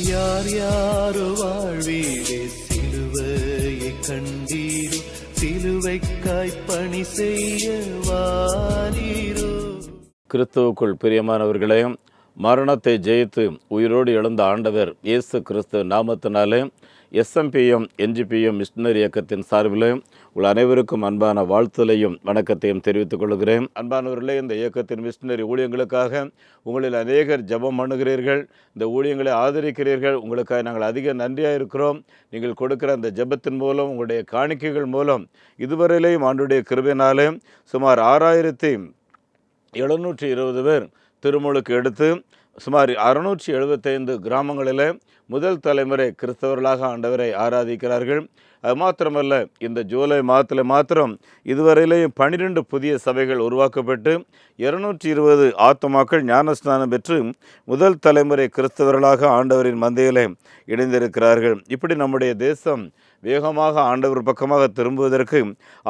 யார் யாரோ வாழ்வீரே சிலுவையை கண்டீரோ, சிலுவைக்காய் பணி செய்ய வாரீரோ. கிறிஸ்துவுக்குள் பிரியமானவர்களே, மரணத்தை ஜெயித்து உயிரோடு எழுந்த ஆண்டவர் இயேசு கிறிஸ்து நாமத்தினாலே SMPM NGPM மிஷனரி இயக்கத்தின் சார்பில் உங்கள் அனைவருக்கும் அன்பான வாழ்த்துலையும் வணக்கத்தையும் தெரிவித்துக் கொள்கிறேன். அன்பானவர்களே, இந்த இயக்கத்தின் மிஷனரி ஊழியங்களுக்காக உங்களில் அநேகர் ஜெபம் பண்ணுகிறீர்கள், இந்த ஊழியங்களை ஆதரிக்கிறீர்கள். உங்களுக்காக நாங்கள் அதிக நன்றியாக இருக்கிறோம். நீங்கள் கொடுக்கிற அந்த ஜெபத்தின் மூலம், உங்களுடைய காணிக்கைகள் மூலம் இதுவரையிலேயும் ஆண்டுடைய கிருபையினாலே சுமார் 6720 பேர் திருமுழுக்கு எடுத்து சுமார் 675 கிராமங்களில் முதல் தலைமுறை கிறிஸ்தவர்களாக ஆண்டவரை ஆராதிக்கிறார்கள். அது மாத்திரமல்ல, இந்த ஜூலை மாதத்தில் மாத்திரம் இதுவரையிலேயும் 12 புதிய சபைகள் உருவாக்கப்பட்டு 220 ஆத்துமாக்கள் ஞானஸ்நானம் பெற்று முதல் தலைமுறை கிறிஸ்தவர்களாக ஆண்டவரின் மந்தையிலே இணைந்திருக்கிறார்கள். இப்படி நம்முடைய தேசம் வேகமாக ஆண்டவர் பக்கமாக திரும்புவதற்கு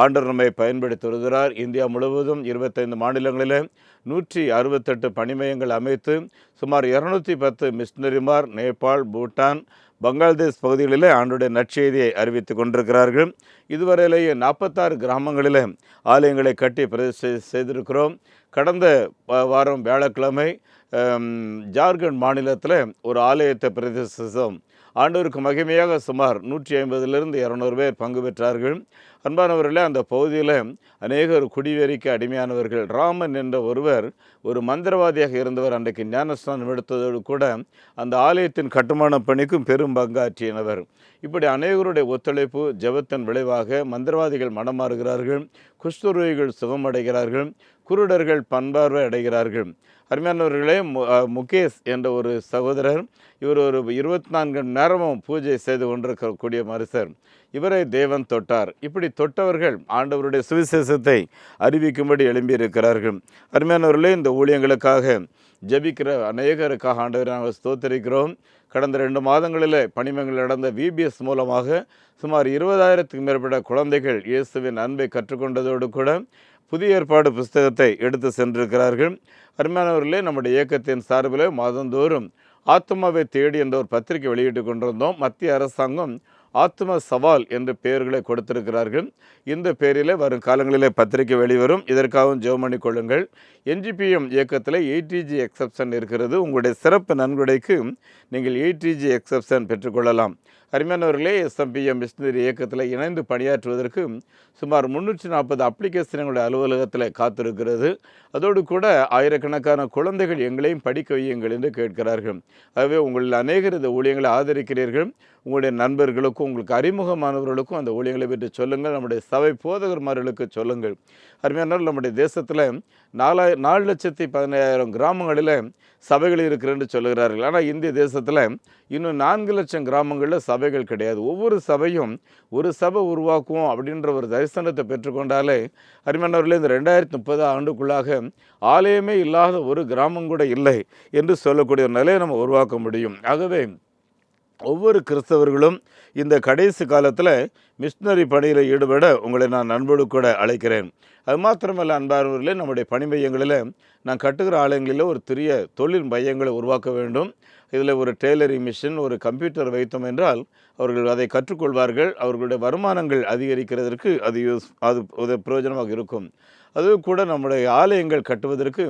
ஆண்டவர் நம்மை பயன்படுத்தி வருகிறார். இந்தியா முழுவதும் 25 மாநிலங்களில் 168 பணிமயங்கள் அமைத்து சுமார் 210 மிஷனரிமார் நேபாள், பூட்டான், பங்களாதேஷ் பகுதிகளிலே ஆண்டுடைய நற்செய்தியை அறிவித்து கொண்டிருக்கிறார்கள். இதுவரையிலேயே 46 கிராமங்களில் ஆலயங்களை கட்டி பிரதிஷ்டை செய்திருக்கிறோம். கடந்த வாரம் வியாழக்கிழமை ஜார்க்கண்ட் மாநிலத்தில் ஒரு ஆலயத்தை பிரதிஷ்டித்தோம். ஆண்டவருக்கு மகிமையாக சுமார் 150லிருந்து 200 பேர் பங்கு பெற்றார்கள். அன்பானவர்களே, அந்த பகுதியில் அநேகர் குடிவெறிக்கு அடிமையானவர்கள். ராமன் என்ற ஒருவர் ஒரு மந்திரவாதியாக இருந்தவர். அன்றைக்கு ஞானஸ்நானம் எடுத்ததோடு கூட அந்த ஆலயத்தின் கட்டுமான பணிக்கும் பெரும் பங்காற்றியவர். இப்படி அநேகருடைய ஒத்துழைப்பு ஜெபத்தின் விளைவாக மந்திரவாதிகள் மனம் மாறுகிறார்கள், குஷ்டரோகிகள் சுகமடைகிறார்கள், குருடர்கள் பண்பார்வை அடைகிறார்கள். அருமையானவர்களே, முகேஷ் என்ற ஒரு சகோதரர், இவர் ஒரு 24 மணி நேரமும் பூஜை செய்து கொண்டிருக்கக்கூடிய மனுஷர். இவரை தேவன் தொட்டார். இப்படி தொட்டவர்கள் ஆண்டவருடைய சுவிசேஷத்தை அறிவிக்கும்படி எழும்பியிருக்கிறார்கள். அருமையானவர்களே, இந்த ஊழியங்களுக்காக ஜெபிக்கிற அநேகருக்காக ஆண்டவரை நாங்கள் ஸ்தோத்தரிக்கிறோம். கடந்த 2 மாதங்களில் பணிமங்கள் நடந்த VBS மூலமாக சுமார் 20,000க்கும் மேற்பட்ட குழந்தைகள் இயேசுவின் அன்பை கற்றுக்கொண்டதோடு கூட புதிய ஏற்பாடு புஸ்தகத்தை எடுத்து சென்றிருக்கிறார்கள். அருமையானவர்களே, நம்முடைய இயக்கத்தின் சார்பில் மாதந்தோறும் ஆத்மாவை தேடி என்ற ஒரு பத்திரிகை வெளியிட்டு கொண்டிருந்தோம். மத்திய அரசாங்கம் ஆத்ம சவால் என்று பெயர்களை கொடுத்திருக்கிறார்கள். இந்த பெயரில் வரும் காலங்களிலே பத்திரிகை வெளிவரும். இதற்காகவும் ஜெபம் பண்ணி கொள்ளுங்கள். NGPM இயக்கத்தில் 8TG எக்ஸப்ஷன் இருக்கிறது. உங்களுடைய சிறப்பு நன்கொடைக்கு நீங்கள் 8TG எக்ஸப்ஷன் பெற்றுக்கொள்ளலாம். அருமையானவர்களே, SMPM மிஷனரி இயக்கத்தில் இணைந்து பணியாற்றுவதற்கு சுமார் 340 அப்ளிகேஷன் எங்களுடைய அலுவலகத்தில் காத்திருக்கிறது. அதோடு கூட ஆயிரக்கணக்கான குழந்தைகள் எங்களையும் படிக்க வையுங்கள் என்று கேட்கிறார்கள். ஆகவே உங்களில் அநேகர் இந்த ஊழியங்களை ஆதரிக்கிறீர்கள். உங்களுடைய நண்பர்களுக்கும் உங்களுக்கு அறிமுகமானவர்களுக்கும் அந்த ஊழியங்களை பற்றி சொல்லுங்கள். நம்முடைய சபை போதகர்மார்களுக்கு சொல்லுங்கள். அருமையானவர்கள், நம்முடைய தேசத்தில் 4,15,000 கிராமங்களில் சபைகள் இருக்கிறேன்னு சொல்லுகிறார்கள். ஆனால் இந்திய தேசத்தில் இன்னும் 4 லட்சம் கிராமங்களில் சபைகள் கிடையாது. ஒவ்வொரு சபையும் ஒரு சபை உருவாக்குவோம் அப்படின்ற ஒரு தரிசனத்தை பெற்றுக்கொண்டாலே அருமையானவர்களே, இந்த 2030 ஆண்டுக்குள்ளாக ஆலயமே இல்லாத ஒரு கிராமம் கூட இல்லை என்று சொல்லக்கூடிய ஒரு நிலையை நம்ம உருவாக்க முடியும். ஆகவே ஒவ்வொரு கிறிஸ்தவர்களும் இந்த கடைசி காலத்தில் மிஷனரி பணியில் ஈடுபட உங்களை நான் நண்போடு கூட அழைக்கிறேன். அது மாத்திரமல்ல அன்பானவர்களே, நம்முடைய பணி மையங்களில் நான் கட்டுகிற ஆலயங்களில் ஒரு சிறிய தொழில் மையங்களை உருவாக்க வேண்டும். இதில் ஒரு டெய்லரிங் மிஷின், ஒரு கம்ப்யூட்டர் வைத்தோம் என்றால் அவர்கள் அதை கற்றுக்கொள்வார்கள். அவர்களுடைய வருமானங்கள் அதிகரிக்கிறதற்கு அது பிரயோஜனமாக இருக்கும். அதுவும் கூட நம்முடைய ஆலயங்கள் கட்டுவதற்கு,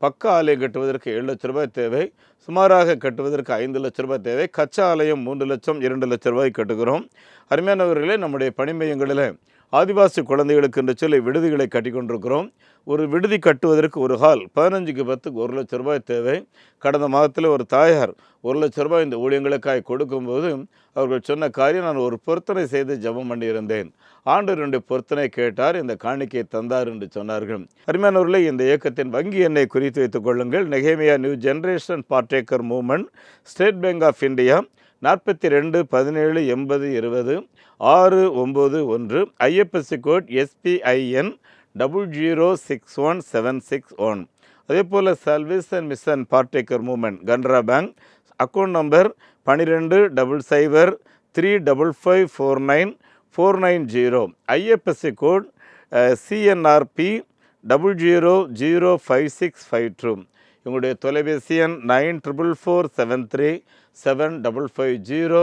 பக்க ஆலயம் கட்டுவதற்கு 7 லட்ச ரூபாய் தேவை, சுமாராக கட்டுவதற்கு 5 லட்ச ரூபாய் தேவை, கச்சா ஆலயம் 3 லட்சம் 2 லட்ச ரூபாய் கட்டுகிறோம். அருமையானவர்களே, நம்முடைய பணிமையங்களில் ஆதிவாசி குழந்தைகளுக்கு என்று சொல்லி விடுதிகளை கட்டி கொண்டிருக்கிறோம். ஒரு விடுதி கட்டுவதற்கு ஒரு ஹால் 15க்கு 10க்கு 1 லட்ச ரூபாய் தேவை. கடந்த மாதத்தில் ஒரு தாயார் 1 லட்ச ரூபாய் இந்த ஊழியங்களுக்காக கொடுக்கும்போது அவர்கள் சொன்ன காரியம், நான் ஒரு பொருத்தனை செய்து ஜெபம் பண்ணியிருந்தேன், ஆண்டவர் 2 பொருத்தனை கேட்டார், இந்த காணிக்கையை தந்தார் என்று சொன்னார்கள். அருமையானவர்களே, இந்த இயக்கத்தின் வங்கி எண்ணை குறித்து வைத்துக் கொள்ளுங்கள். நெகேமியா new generation partaker movement, state bank of India, 42 17 80 20 691, IFSC code SPIN 0061761. அதே போல் salvation mission partaker movement, Canara bank, account number 12 00 35549 490, IFSC code CNRP 005652. எங்களுடைய தொலைபேசி எண் 9447375550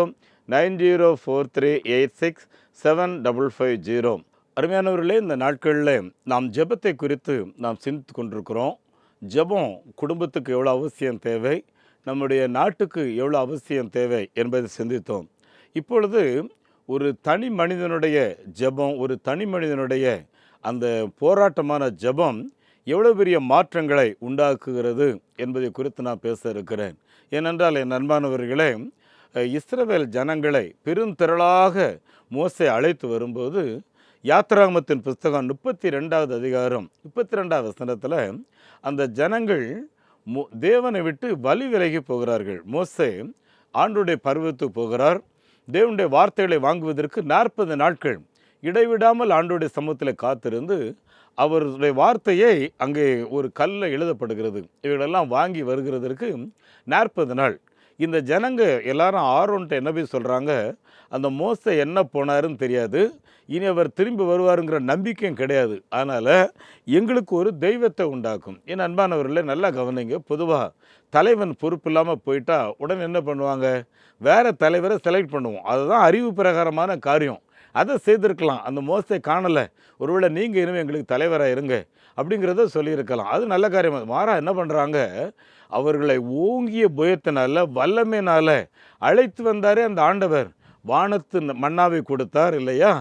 9043867550. அருமையானவர்களே, இந்த நாட்களில் நாம் ஜெபத்தை குறித்து நாம் சிந்தித்து கொண்டிருக்கிறோம். ஜெபம் குடும்பத்துக்கு எவ்வளோ அவசியம் தேவை, நம்முடைய நாட்டுக்கு எவ்வளோ அவசியம் தேவை என்பதை சிந்தித்தோம். இப்பொழுது ஒரு தனி மனிதனுடைய ஜெபம், ஒரு தனி மனிதனுடைய அந்த போராட்டமான ஜெபம் எவ்வளோ பெரிய மாற்றங்களை உண்டாக்குகிறது என்பதை குறித்து நான் பேச இருக்கிறேன். ஏனென்றால் என் அன்பானவர்களே, இஸ்ரவேல் ஜனங்களை பெருந்திரளாக மோசே அழைத்து வரும்போது யாத்திராகமத்தின் புஸ்தகம் 32வது அதிகாரம் 32வது வசனத்தில் அந்த ஜனங்கள் தேவனை விட்டு வழி விலகி போகிறார்கள். மோசே ஆண்டுடைய பருவத்துக்கு போகிறார். தேவனுடைய வார்த்தைகளை வாங்குவதற்கு 40 நாட்கள் இடைவிடாமல் ஆண்டோடைய சமூகத்தில் காத்திருந்து அவருடைய வார்த்தையை அங்கே ஒரு கல்லில் எழுதப்படுகிறது. இவைகளெல்லாம் வாங்கி வருகிறதற்கு 40 நாள். இந்த ஜனங்க எல்லாரும் ஆரோன்ட்ட என்ன போய் சொல்கிறாங்க, அந்த மோசே என்ன போனாருன்னு தெரியாது, இனி அவர் திரும்பி வருவாருங்கிற நம்பிக்கையும் கிடையாது, அதனால் எங்களுக்கு ஒரு தெய்வத்தை உண்டாக்கும். என் அன்பானவர்களே, நல்லா கவனிங்க. பொதுவாக தலைவன் பொறுப்பு இல்லாமல் போயிட்டா உடனே என்ன பண்ணுவாங்க, வேறு தலைவரை செலக்ட் பண்ணுவோம். அதுதான் அறிவு பிரகாரமான காரியம். அதை செய்திருக்கலாம். அந்த மோசே காணலை, ஒருவேளை நீங்கள் இனிமேல் எங்களுக்கு தலைவராக இருங்க அப்படிங்கிறத சொல்லியிருக்கலாம். அது நல்ல காரியம். மாறா என்ன பண்ணுறாங்க, அவர்களை ஓங்கிய புயத்தினால வல்லமையினால் அழைத்து வந்தாரே அந்த ஆண்டவர். வானத்து மன்னாவை கொடுத்தார் இல்லையா?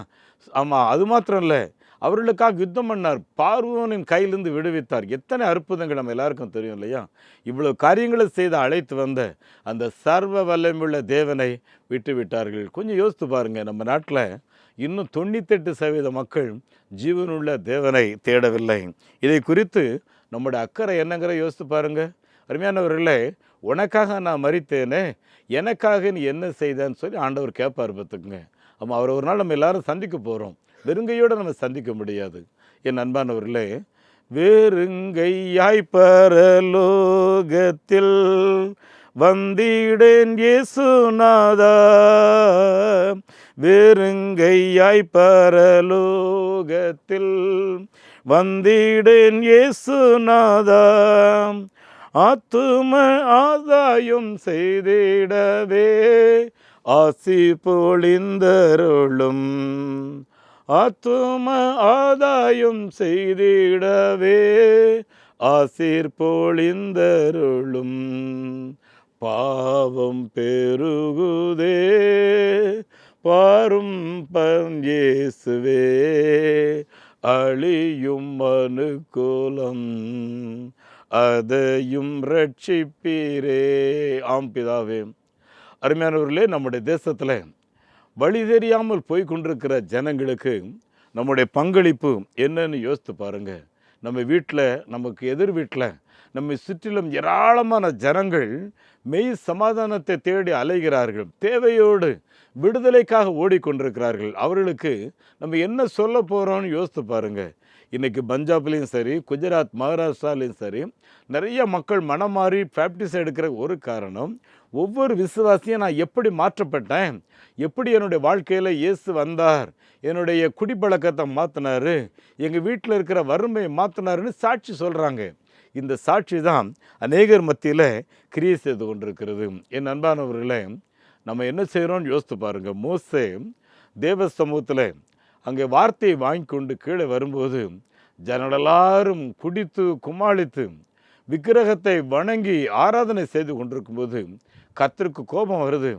ஆமாம், அது மாத்திரம் இல்லை, அவர்களுக்காக யுத்தம் பண்ணார், பார்வோனின் கையிலிருந்து விடுவித்தார். எத்தனை அற்புதங்கள் நம்ம எல்லாருக்கும் தெரியும் இல்லையா? இவ்வளோ காரியங்களை செய்து அழைத்து வந்த அந்த சர்வ வல்லமையுள்ள தேவனை விட்டு விட்டார்கள். கொஞ்சம் யோசித்து பாருங்கள், நம்ம நாட்டில் இன்னும் 98% மக்கள் ஜீவனுள்ள தேவனை தேடவில்லை. இதை குறித்து நம்முடைய அக்கறை என்னங்கிற யோசித்து பாருங்கள். அருமையானவர்களே, உனக்காக நான் மரித்தேனே, எனக்காக நீ என்ன செய்தான்னு சொல்லி ஆண்டவர் கேட்பார். பார்த்துக்குங்க. ஆமாம், அவர் ஒரு நாள் நம்ம எல்லாரும் சந்திக்க போகிறோம். வெறுங்கையோடு நம்ம சந்திக்க முடியாது. என் அன்பானவர்களே, வெறுங்கையாய் பரலோகத்தில் வந்திடேன் இயேசுநாதா, வெறுங்கையாய் பரலோகத்தில் வந்திடேன் இயேசுநாதா, ஆத்தும ஆதாயம் செய்திடவே ஆசி பொழிந்தருளும், ஆத்தும ஆதாயம் செய்திடவே ஆசீர் பொழிந்தருளும், பாவம் பெருகுதே பாரும் பஞ்சேசுவே, அழியும் மனுக்குலம் அதையும் ரட்சிப்பீரே. ஆம் பிதாவே. அருமையானவர்களே, நம்முடைய தேசத்தில் வழி தெரியாமல் போய் கொண்டிருக்கிற ஜனங்களுக்கு நம்முடைய பங்களிப்பு என்னன்னு யோசித்து பாருங்கள். நம்ம வீட்டில், நமக்கு எதிர் வீட்டில், நம்மை சுற்றிலும் ஏராளமான ஜனங்கள் மெய் சமாதானத்தை தேடி அலைகிறார்கள், தேவையோடு விடுதலைக்காக ஓடிக்கொண்டிருக்கிறார்கள். அவர்களுக்கு நம்ம என்ன சொல்ல போகிறோம்னு யோசித்து பாருங்கள். இன்றைக்கி பஞ்சாப்லேயும் சரி, குஜராத், மகாராஷ்டிராலையும் சரி, நிறைய மக்கள் மனம் மாறி பேப்டிஸ் எடுக்கிற ஒரு காரணம், ஒவ்வொரு விசுவாசியும் நான் எப்படி மாற்றப்பட்டேன், எப்படி என்னுடைய வாழ்க்கையில் இயேசு வந்தார், என்னுடைய குடிப்பழக்கத்தை மாற்றினார், எங்கள் வீட்டில் இருக்கிற வறுமையை மாற்றினாருன்னு சாட்சி சொல்கிறாங்க. இந்த சாட்சி தான் அநேகர் மத்தியில் கிரியை செய்து கொண்டிருக்கிறது. என் அன்பானவர்களே, நம்ம என்ன செய்கிறோம்னு யோசித்து பாருங்கள். மோசே தேவ சமூகத்தில் அங்கே வார்த்தையை வாங்கி கொண்டு கீழே வரும்போது ஜனங்களெல்லாரும் குடித்து குமாளித்து விக்கிரகத்தை வணங்கி ஆராதனை செய்து கொண்டிருக்கும்போது கர்த்தருக்கு கோபம் வருது.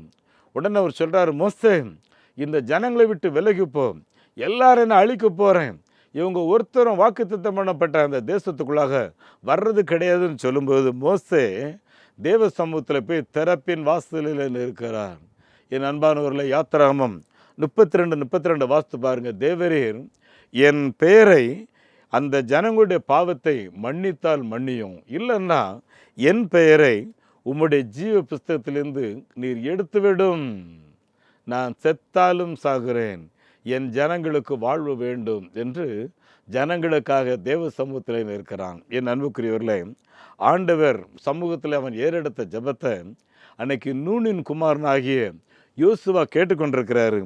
உடனே அவர் சொல்கிறார், மோசே, இந்த ஜனங்களை விட்டு விலகிப்போ, எல்லாரும் என்ன அழிக்க போகிறேன், இவங்க ஒருத்தரும் வாக்குத்தத்தம் பண்ணப்பட்ட அந்த தேசத்துக்குள்ளாக வர்றது கிடையாதுன்னு சொல்லும்போது மோசே தேவ சமூகத்தில் போய் திறப்பின் வாசலில் இருக்கிறார். என் அன்பானவர்களை, யாத்திராகமம் 32 வாசித்து பாருங்கள். தேவரீர் என் பெயரை அந்த ஜனங்களுடைய பாவத்தை மன்னித்தால் மன்னியும், இல்லைன்னா என் பெயரை உம்முடைய ஜீவ புஸ்தகத்திலிருந்து நீர் எடுத்துவிடும், நான் செத்தாலும் சாகிறேன், என் ஜனங்களுக்கு வாழ்வு வேண்டும் என்று ஜனங்களுக்காக தேவ சமூகத்தில் இருக்கிறான். என் அன்புக்குரியவர்களே, ஆண்டவர் சமூகத்தில் அவன் ஏறெடுத்த ஜெபத்தை அன்னைக்கு நூனின் குமாரனாகிய யோசுவா கேட்டுக்கொண்டிருக்கிறாரு.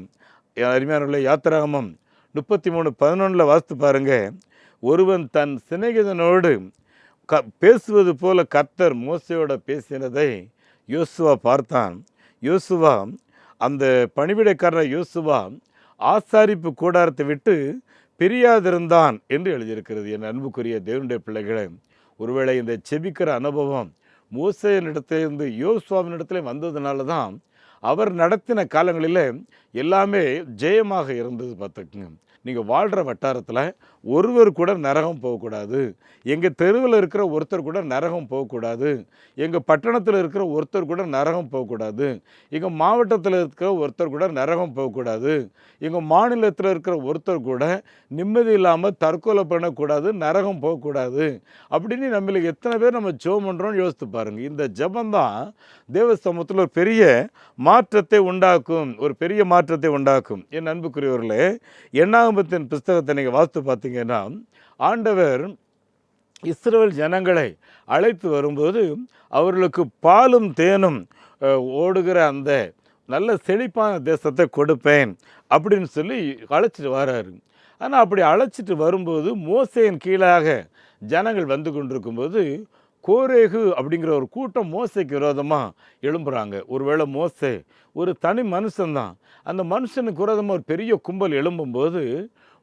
அருமையானவர்களே, யாத்திராகமம் 33:11 வாசித்து பாருங்க. ஒருவன் தன் சிநேகிதனோடு பேசுவது போல கர்த்தர் மோசையோட பேசினதை யோசுவா பார்த்தான். யோசுவா, அந்த பணிவிடைக்காரர் யோசுவா ஆசாரிப்பு கூடாரத்தை விட்டு பிரியாதிருந்தான் என்று எழுதியிருக்கிறது. என் அன்புக்குரிய தேவனுடைய பிள்ளைகளை, ஒருவேளை இந்த செபிக்கிற அனுபவம் மோசேயினிடத்திலிருந்து யோசுவாவினிடத்திலே வந்ததுனால தான் அவர் நடத்தின காலங்களில் எல்லாமே ஜெயமாக இருந்தது. பார்த்துக்குங்க, நீங்கள் வாழ்கிற வட்டாரத்தில் ஒருவர் கூட நரகம் போகக்கூடாது, எங்கள் தெருவில் இருக்கிற ஒருத்தர் கூட நரகம் போகக்கூடாது, எங்கள் பட்டணத்தில் இருக்கிற ஒருத்தர் கூட நரகம் போகக்கூடாது, எங்கள் மாவட்டத்தில் இருக்கிற ஒருத்தர் கூட நரகம் போகக்கூடாது, எங்கள் மாநிலத்தில் இருக்கிற ஒருத்தர் கூட நிம்மதி இல்லாமல் தற்கொலை பண்ணக்கூடாது, நரகம் போகக்கூடாது அப்படின்னு நம்மளுக்கு எத்தனை பேர் நம்ம ஜெபம் பண்ணுறோன்னு யோசித்து பாருங்கள். இந்த ஜெபந்தான் தேவ சமூகத்தில் ஒரு பெரிய மாற்றத்தை உண்டாக்கும், ஒரு பெரிய மாற்றத்தை உண்டாக்கும். என் அன்புக்குரியவர்களே, எண்ணாகமத்தின் புஸ்தகத்தை நீங்கள் வாசித்து பார்த்தீங்கன்னா, ஆண்டவர் இஸ்ரவேல் ஜனங்களை அழைத்து வரும்போது அவர்களுக்கு பாலும் தேனும் ஓடுகிற அந்த நல்ல செழிப்பான தேசத்தை கொடுப்பேன் அப்படின்னு சொல்லி அழைச்சிட்டு வராரு. ஆனால் அப்படி அழைச்சிட்டு வரும்போது மோசேயின் கீழாக ஜனங்கள் வந்து கொண்டிருக்கும்போது கோரேகு அப்படிங்கிற ஒரு கூட்டம் மோசைக்கு விரோதமாக எழும்புறாங்க. ஒருவேளை மோசே ஒரு தனி மனுஷன்தான், அந்த மனுஷனுக்கு விரோதமாக ஒரு பெரிய கும்பல் எழும்பும்போது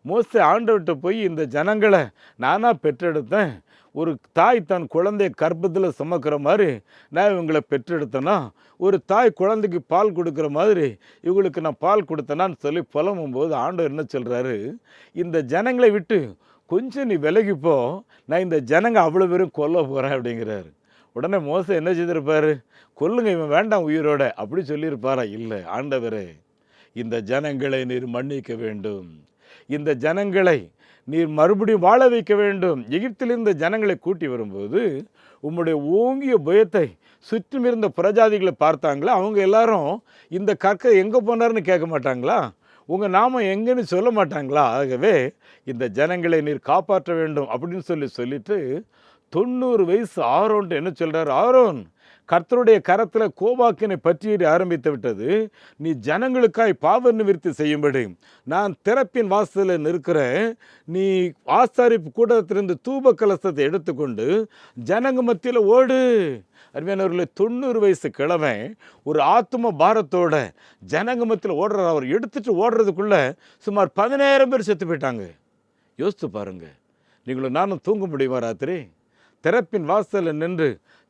மோசே ஆண்டவர்கிட்ட போய், இந்த ஜனங்களை நானாக பெற்றெடுத்தேன், ஒரு தாய் தன் குழந்தைய கர்ப்பத்தில் சுமக்கிற மாதிரி நான் இவங்களை பெற்றெடுத்தேன்னா, ஒரு தாய் குழந்தைக்கு பால் கொடுக்குற மாதிரி இவங்களுக்கு நான் பால் கொடுத்தேனான்னு சொல்லி புலம்பும்போது ஆண்டவர் என்ன சொல்கிறாரு, இந்த ஜனங்களை விட்டு கொஞ்சம் நீ விலகிப்போ, நான் இந்த ஜனங்க அவ்வளோ பேரும் கொல்ல போகிறேன் அப்படிங்கிறாரு. உடனே மோசே என்ன செய்திருப்பார், கொல்லுங்க இவன் வேண்டாம் உயிரோட அப்படி சொல்லியிருப்பாரா? இல்லை, ஆண்டவரே இந்த ஜனங்களை நீர் மன்னிக்க வேண்டும், இந்த ஜனங்களை நீர் மறுபடியும் வாழ வைக்க வேண்டும். எகிப்திலிருந்த ஜனங்களை கூட்டி வரும்போது உம்முடைய ஓங்கிய பயத்தை சுற்றும் இருந்த புறஜாதிகளை பார்த்தாங்களா? அவங்க எல்லாரும் இந்த கற்கை எங்கே போனார்னு கேட்க மாட்டாங்களா? உங்கள் நாமம் எங்கன்னு சொல்ல மாட்டாங்களா? ஆகவே இந்த ஜனங்களை நீர் காப்பாற்ற வேண்டும் அப்படின்னு சொல்லிட்டு 90 வயசு ஆரோன்ட்டு என்ன சொல்கிறார், ஆரோன் கர்த்தருடைய கரத்தில் கோபாக்கினை பற்றியேறி ஆரம்பித்து விட்டது, நீ ஜனங்களுக்காய் பாவ நிவிர்த்தி செய்யும்படி நான் திறப்பின் வாசலில் நிற்கிறேன், நீ ஆசாரிப்பு கூட்டத்திலிருந்து தூப கலசத்தை எடுத்துக்கொண்டு ஜனங்க மத்தியில் ஓடு. அருமையானவர்களே, 90 வயசு கிழமை ஒரு ஆத்ம பாரத்தோட ஜனங்க மத்தியில் ஓடுறார். அவர் எடுத்துட்டு ஓடுறதுக்குள்ள சுமார் 10,000 பேர் செத்து போயிட்டாங்க. யோசித்து பாருங்க, நீங்களும் நானும் தூங்க முடியுமா ராத்திரி? திறப்பின் வாசலில் நின்று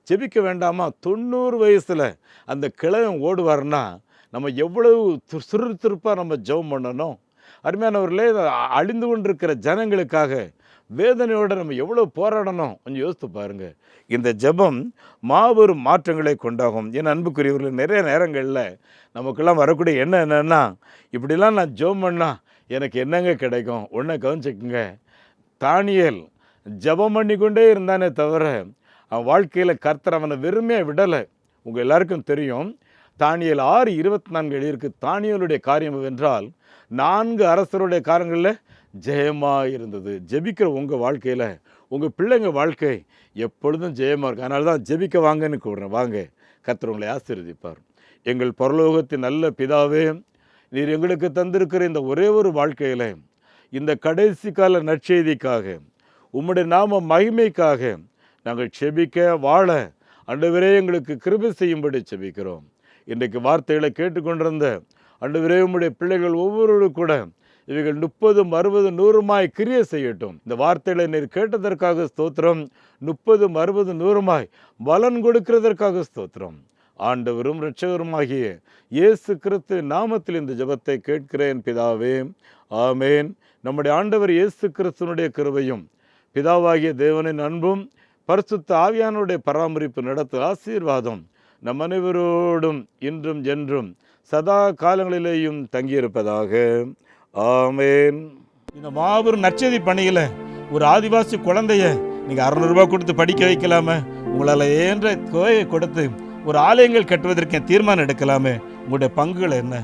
ஜெபிக்க வேண்டாமா? 90 வயசில் அந்த கிழவன் ஓடுவார்னா நம்ம எவ்வளவு சுறுசுறுப்பாக நம்ம ஜெபம் பண்ணணும். அருமையானவர்களே, அழிந்து கொண்டிருக்கிற ஜனங்களுக்காக வேதனையோடு நம்ம எவ்வளோ போராடணும் கொஞ்சம் யோசித்து பாருங்கள். இந்த ஜெபம் மாபெரும் மாற்றங்களை கொண்டாகும். என் அன்புக்குரியவர்கள், நிறைய நேரங்களில் நமக்கெல்லாம் வரக்கூடிய என்னென்னா, இப்படிலாம் நான் ஜெபம் பண்ணால் எனக்கு என்னங்க கிடைக்கும்? ஒன்றை கவனிச்சுக்குங்க, தானியேல் ஜெபம் பண்ணி கொண்டே இருந்தானே தவிர அவன் வாழ்க்கையில் கர்த்தர் அவனை வெறுமையாக விடலை. உங்கள் எல்லாருக்கும் தெரியும், தானியேல் 6:24 எழுதியிருக்கு, தானியேலுடைய காரியம் என்றால் 4 அரசருடைய காரியங்களில் ஜெயமாக இருந்தது. ஜெபிக்கிற உங்கள் வாழ்க்கையில், உங்கள் பிள்ளைங்க வாழ்க்கை எப்பொழுதும் ஜெயமாக இருக்குது. அதனால தான் ஜெபிக்க வாங்கன்னு கூடுறேன். வாங்க, கர்த்தர் உங்களை ஆசீர்வதிப்பார். எங்கள் பரலோகத்தின் நல்ல பிதாவே, நீர் எங்களுக்கு தந்திருக்கிற இந்த ஒரே ஒரு வாழ்க்கையில், இந்த கடைசி கால நற்செய்திக்காக, உம்முடைய நாம மகிமைக்காக நாங்கள் செபிக்க வாழ ஆண்டவரே எங்களுக்கு கிருபை செய்யும்படி செபிக்கிறோம். இன்றைக்கு வார்த்தைகளை கேட்டுக்கொண்டிருந்த ஆண்டவரே, உம்முடைய பிள்ளைகள் ஒவ்வொருவரும் கூட இவைகள் 30, 60, 100 கிரியை செய்யட்டும். இந்த வார்த்தைகளை நீர் கேட்டதற்காக ஸ்தோத்திரம். 30, 60, 100 பலன் கொடுக்கிறதற்காக ஸ்தோத்திரம். ஆண்டவரும் இரட்சகருமாகிய இயேசு கிறிஸ்து நாமத்தில் இந்த ஜெபத்தை கேட்கிறேன் பிதாவே, ஆமேன். நம்முடைய ஆண்டவர் இயேசு கிறிஸ்துனுடைய கிருபையும் பிதாவாகிய தேவனின் அன்பும் பரிசுத்த ஆவியானுடைய பராமரிப்பு நடத்த ஆசீர்வாதம் நம் அனைவரோடும் இன்றும் என்றும் சதா காலங்களிலேயும் தங்கியிருப்பதாக, ஆமேன். இந்த மாபெரும் நற்செய்தி பணியில் ஒரு ஆதிவாசி குழந்தைய நீங்கள் 600 ரூபாய் கொடுத்து படிக்க வைக்கலாமே, உங்களால் ஏன்ற தொகையை கொடுத்து ஒரு ஆலயங்கள் கட்டுவதற்கு தீர்மானம் எடுக்கலாமே, உங்களுடைய பங்குகள் என்ன?